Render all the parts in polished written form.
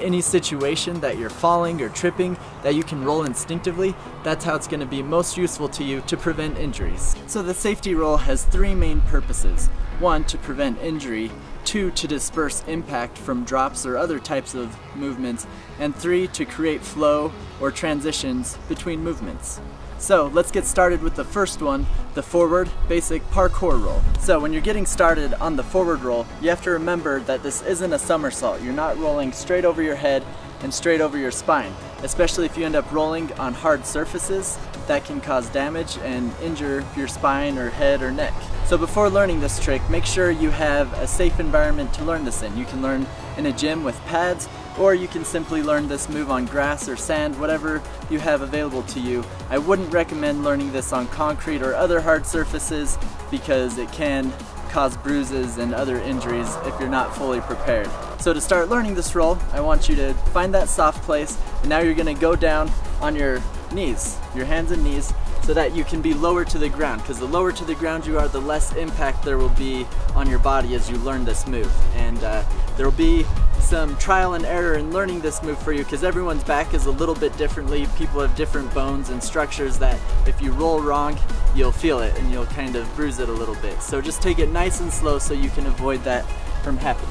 Any situation that you're falling or tripping that you can roll instinctively, that's how it's going to be most useful to you to prevent injuries. So the safety roll has three main purposes. 1, to prevent injury. 2, to disperse impact from drops or other types of movements. And 3, to create flow or transitions between movements. So let's get started with the first one, the forward basic parkour roll. So when you're getting started on the forward roll, you have to remember that this isn't a somersault. You're not rolling straight over your head and straight over your spine, especially if you end up rolling on hard surfaces that can cause damage and injure your spine or head or neck. So before learning this trick, make sure you have a safe environment to learn this in. You can learn in a gym with pads, or you can simply learn this move on grass or sand, whatever you have available to you. I wouldn't recommend learning this on concrete or other hard surfaces because it can cause bruises and other injuries if you're not fully prepared. So to start learning this roll, I want you to find that soft place, and now you're going to go down on your knees, your hands and knees, so that you can be lower to the ground, because the lower to the ground you are, the less impact there will be on your body as you learn this move. And there will be some trial and error in learning this move for you, because everyone's back is a little bit differently. People have different bones and structures that if you roll wrong, you'll feel it and you'll kind of bruise it a little bit. So just take it nice and slow so you can avoid that from happening.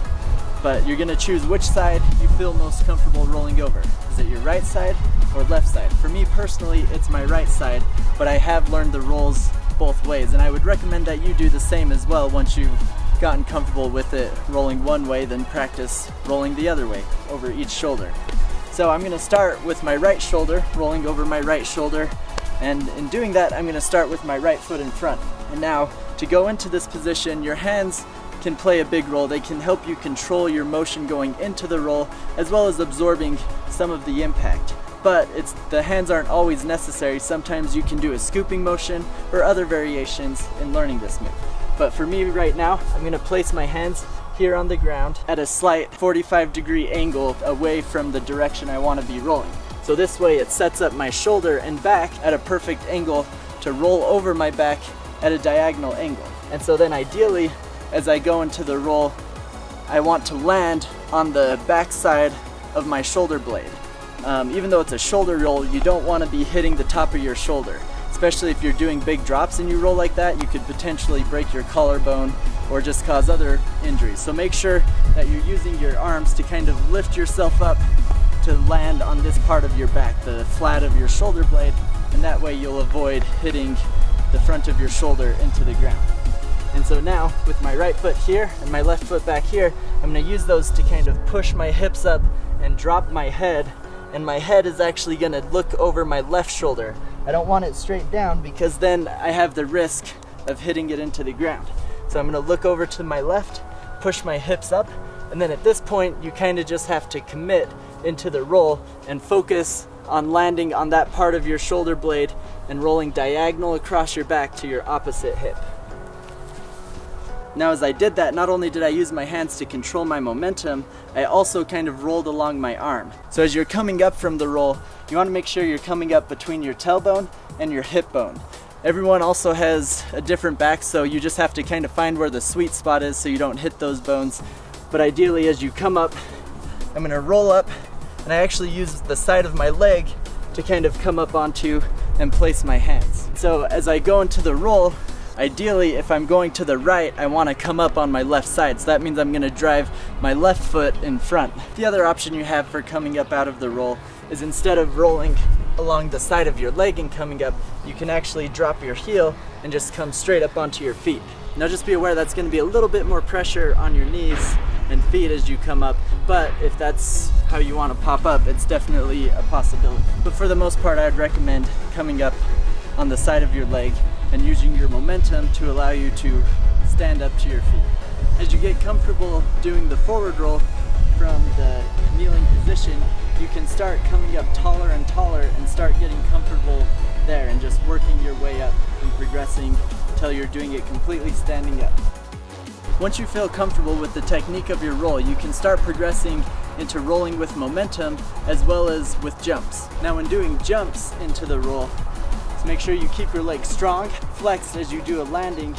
But you're gonna choose which side you feel most comfortable rolling over. Is it your right side or left side? For me personally, it's my right side, but I have learned the rolls both ways, and I would recommend that you do the same as well once you've gotten comfortable with it rolling one way, then practice rolling the other way over each shoulder. So I'm gonna start with my right shoulder, rolling over my right shoulder, and in doing that, I'm gonna start with my right foot in front. And now, to go into this position, your hands can play a big role. They can help you control your motion going into the roll, as well as absorbing some of the impact. But the hands aren't always necessary. Sometimes you can do a scooping motion or other variations in learning this move. But for me right now, I'm gonna place my hands here on the ground at a slight 45-degree angle away from the direction I wanna be rolling. So this way it sets up my shoulder and back at a perfect angle to roll over my back at a diagonal angle. And so then ideally, as I go into the roll, I want to land on the back side of my shoulder blade. Even though it's a shoulder roll, you don't want to be hitting the top of your shoulder. Especially if you're doing big drops and you roll like that, you could potentially break your collarbone or just cause other injuries. So make sure that you're using your arms to kind of lift yourself up to land on this part of your back, the flat of your shoulder blade, and that way you'll avoid hitting the front of your shoulder into the ground. And so now, with my right foot here and my left foot back here, I'm going to use those to kind of push my hips up and drop my head, and my head is actually going to look over my left shoulder. I don't want it straight down because then I have the risk of hitting it into the ground. So I'm going to look over to my left, push my hips up, and then at this point you kind of just have to commit into the roll and focus on landing on that part of your shoulder blade and rolling diagonal across your back to your opposite hip. Now as I did that, not only did I use my hands to control my momentum, I also kind of rolled along my arm. So as you're coming up from the roll, you want to make sure you're coming up between your tailbone and your hip bone. Everyone also has a different back, so you just have to kind of find where the sweet spot is so you don't hit those bones. But ideally, as you come up, I'm going to roll up, and I actually use the side of my leg to kind of come up onto and place my hands. So as I go into the roll, ideally, if I'm going to the right, I want to come up on my left side. So that means I'm going to drive my left foot in front. The other option you have for coming up out of the roll is instead of rolling along the side of your leg and coming up, you can actually drop your heel and just come straight up onto your feet. Now just be aware that's going to be a little bit more pressure on your knees and feet as you come up, but if that's how you want to pop up, it's definitely a possibility. But for the most part, I'd recommend coming up on the side of your leg and using your momentum to allow you to stand up to your feet. As you get comfortable doing the forward roll from the kneeling position, you can start coming up taller and taller and start getting comfortable there and just working your way up and progressing until you're doing it completely standing up. Once you feel comfortable with the technique of your roll, you can start progressing into rolling with momentum as well as with jumps. Now when doing jumps into the roll, so make sure you keep your legs strong, flexed as you do a landing,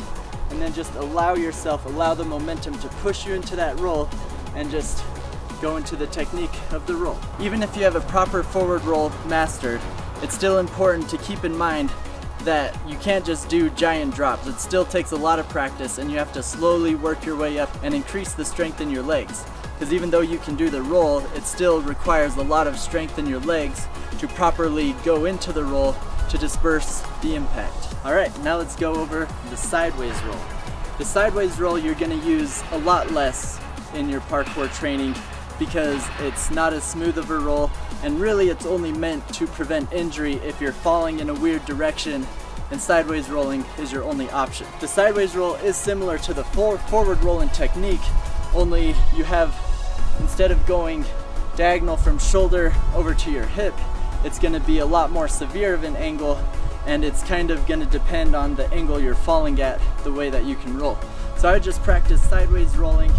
and then just allow the momentum to push you into that roll and just go into the technique of the roll. Even if you have a proper forward roll mastered, it's still important to keep in mind that you can't just do giant drops. It still takes a lot of practice, and you have to slowly work your way up and increase the strength in your legs. Because even though you can do the roll, it still requires a lot of strength in your legs to properly go into the roll to disperse the impact. Alright, now let's go over the sideways roll. The sideways roll you're going to use a lot less in your parkour training because it's not as smooth of a roll, and really it's only meant to prevent injury if you're falling in a weird direction and sideways rolling is your only option. The sideways roll is similar to the forward roll in technique, only you have, instead of going diagonal from shoulder over to your hip, it's going to be a lot more severe of an angle, and it's kind of going to depend on the angle you're falling at, the way that you can roll. So I just practice sideways rolling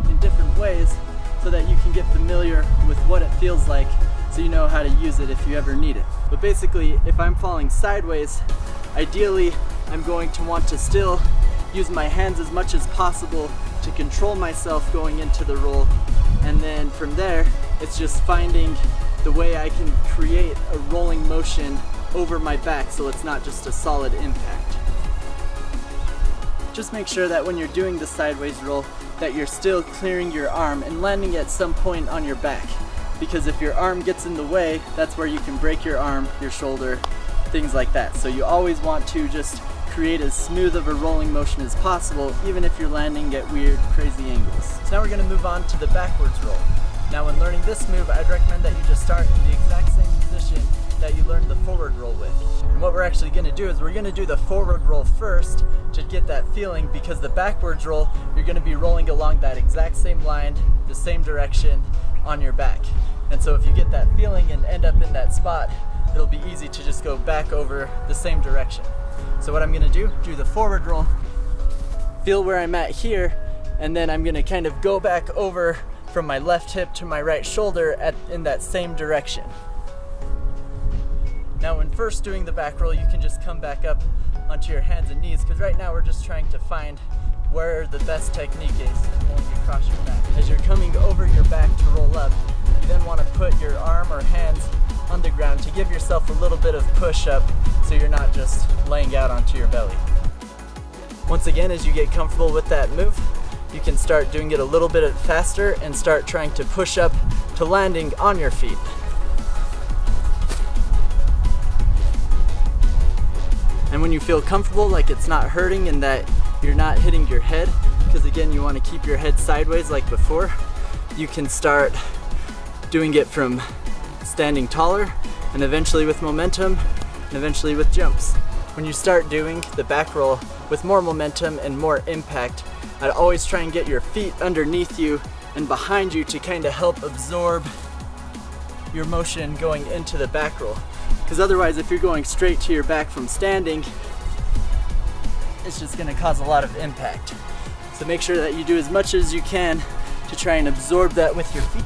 in different ways so that you can get familiar with what it feels like, so you know how to use it if you ever need it. But basically, if I'm falling sideways, ideally I'm going to want to still use my hands as much as possible to control myself going into the roll, and then from there it's just finding the way I can create a rolling motion over my back so it's not just a solid impact. Just make sure that when you're doing the sideways roll that you're still clearing your arm and landing at some point on your back, because if your arm gets in the way, that's where you can break your arm, your shoulder, things like that. So you always want to just create as smooth of a rolling motion as possible, even if you're landing at weird, crazy angles. So now we're going to move on to the backwards roll. Now when learning this move, I'd recommend that you just start in the exact same position that you learned the forward roll with. And what we're actually going to do is we're going to do the forward roll first to get that feeling, because the backwards roll, you're going to be rolling along that exact same line, the same direction on your back. And so if you get that feeling and end up in that spot, it'll be easy to just go back over the same direction. So what I'm going to do the forward roll, feel where I'm at here, and then I'm going to kind of go back over from my left hip to my right shoulder in that same direction. Now when first doing the back roll, you can just come back up onto your hands and knees, because right now we're just trying to find where the best technique is in rolling across your back. As you're coming over your back to roll up, you then want to put your arm or hands on the ground to give yourself a little bit of push up so you're not just laying out onto your belly. Once again, as you get comfortable with that move, you can start doing it a little bit faster and start trying to push up to landing on your feet. And when you feel comfortable, like it's not hurting and that you're not hitting your head, because again you want to keep your head sideways like before, you can start doing it from standing taller, and eventually with momentum, and eventually with jumps. When you start doing the back roll with more momentum and more impact, I'd always try and get your feet underneath you and behind you to kind of help absorb your motion going into the back roll. Because otherwise, if you're going straight to your back from standing, it's just going to cause a lot of impact. So make sure that you do as much as you can to try and absorb that with your feet.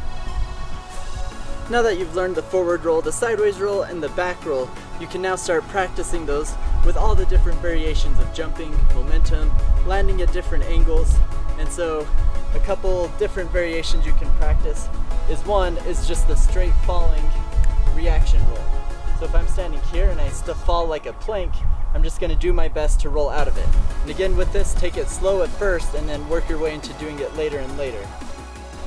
Now that you've learned the forward roll, the sideways roll, and the back roll, you can now start practicing those with all the different variations of jumping, momentum, landing at different angles. And so a couple different variations you can practice is just the straight falling reaction roll. So if I'm standing here and I still fall like a plank, I'm just going to do my best to roll out of it. And again with this, take it slow at first and then work your way into doing it later and later.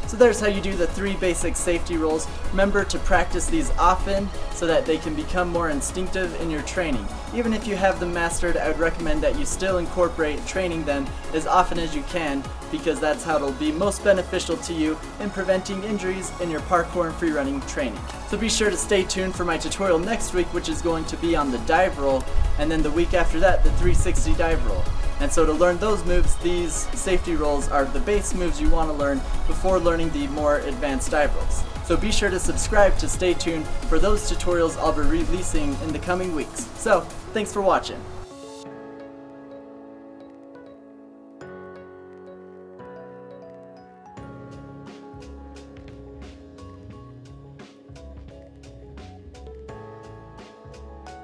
So there's how you do the 3 basic safety rolls. Remember to practice these often so that they can become more instinctive in your training. Even if you have them mastered, I would recommend that you still incorporate training them as often as you can, because that's how it'll be most beneficial to you in preventing injuries in your parkour and freerunning training. So be sure to stay tuned for my tutorial next week, which is going to be on the dive roll, and then the week after that, the 360 dive roll. And so to learn those moves, these safety rolls are the base moves you want to learn before learning the more advanced dive rolls. So be sure to subscribe to stay tuned for those tutorials I'll be releasing in the coming weeks. So, thanks for watching.